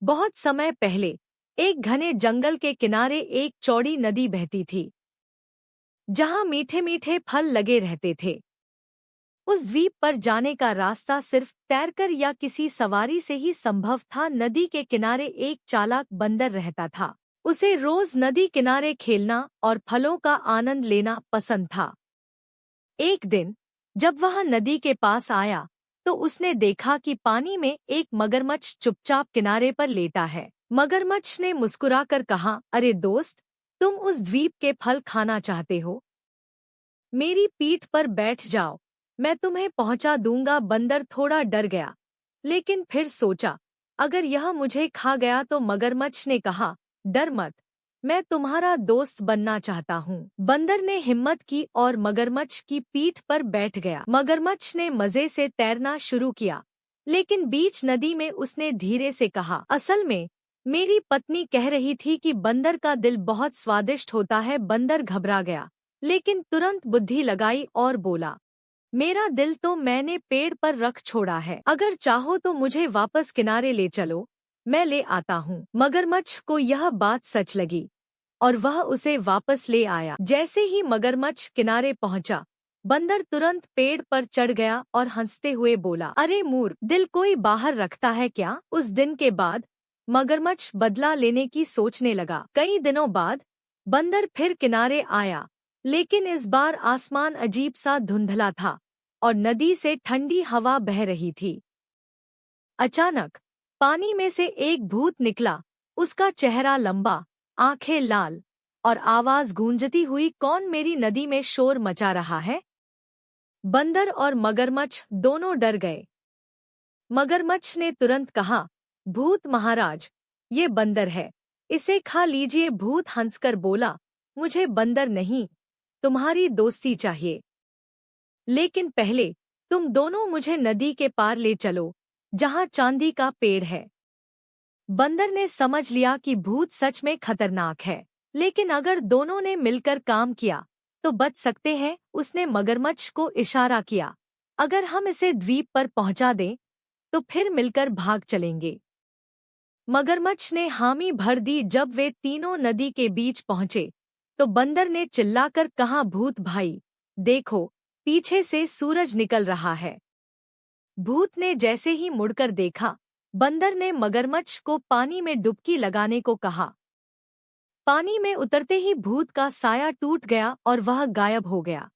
बहुत समय पहले एक घने जंगल के किनारे एक चौड़ी नदी बहती थी, जहां मीठे मीठे फल लगे रहते थे। उस द्वीप पर जाने का रास्ता सिर्फ तैरकर या किसी सवारी से ही संभव था। नदी के किनारे एक चालाक बंदर रहता था। उसे रोज नदी किनारे खेलना और फलों का आनंद लेना पसंद था। एक दिन जब वह नदी के पास आया तो उसने देखा कि पानी में एक मगरमच्छ चुपचाप किनारे पर लेटा है। मगरमच्छ ने मुस्कुराकर कहा, अरे दोस्त, तुम उस द्वीप के फल खाना चाहते हो? मेरी पीठ पर बैठ जाओ, मैं तुम्हें पहुंचा दूंगा। बंदर थोड़ा डर गया, लेकिन फिर सोचा, अगर यह मुझे खा गया तो। मगरमच्छ ने कहा, डर मत, मैं तुम्हारा दोस्त बनना चाहता हूँ। बंदर ने हिम्मत की और मगरमच्छ की पीठ पर बैठ गया। मगरमच्छ ने मजे से तैरना शुरू किया, लेकिन बीच नदी में उसने धीरे से कहा, असल में मेरी पत्नी कह रही थी कि बंदर का दिल बहुत स्वादिष्ट होता है। बंदर घबरा गया, लेकिन तुरंत बुद्धि लगाई और बोला, मेरा दिल तो मैंने पेड़ पर रख छोड़ा है। अगर चाहो तो मुझे वापस किनारे ले चलो, मैं ले आता हूँ। मगरमच्छ को यह बात सच लगी और वह उसे वापस ले आया। जैसे ही मगरमच्छ किनारे पहुंचा, बंदर तुरंत पेड़ पर चढ़ गया और हंसते हुए बोला, अरे मूर्ख, दिल कोई बाहर रखता है क्या? उस दिन के बाद मगरमच्छ बदला लेने की सोचने लगा। कई दिनों बाद बंदर फिर किनारे आया, लेकिन इस बार आसमान अजीब सा धुंधला था और नदी से ठंडी हवा बह रही थी। अचानक पानी में से एक भूत निकला। उसका चेहरा लंबा, आंखें लाल और आवाज गूंजती हुई, कौन मेरी नदी में शोर मचा रहा है? बंदर और मगरमच्छ दोनों डर गए। मगरमच्छ ने तुरंत कहा, भूत महाराज, ये बंदर है, इसे खा लीजिए। भूत हंसकर बोला, मुझे बंदर नहीं, तुम्हारी दोस्ती चाहिए। लेकिन पहले तुम दोनों मुझे नदी के पार ले चलो, जहां चांदी का पेड़ है। बंदर ने समझ लिया कि भूत सच में खतरनाक है, लेकिन अगर दोनों ने मिलकर काम किया तो बच सकते हैं। उसने मगरमच्छ को इशारा किया, अगर हम इसे द्वीप पर पहुंचा दें तो फिर मिलकर भाग चलेंगे। मगरमच्छ ने हामी भर दी। जब वे तीनों नदी के बीच पहुंचे तो बंदर ने चिल्लाकर कहा, भूत भाई, देखो, पीछे से सूरज निकल रहा है। भूत ने जैसे ही मुड़कर देखा, बंदर ने मगरमच्छ को पानी में डुबकी लगाने को कहा। पानी में उतरते ही भूत का साया टूट गया और वह गायब हो गया।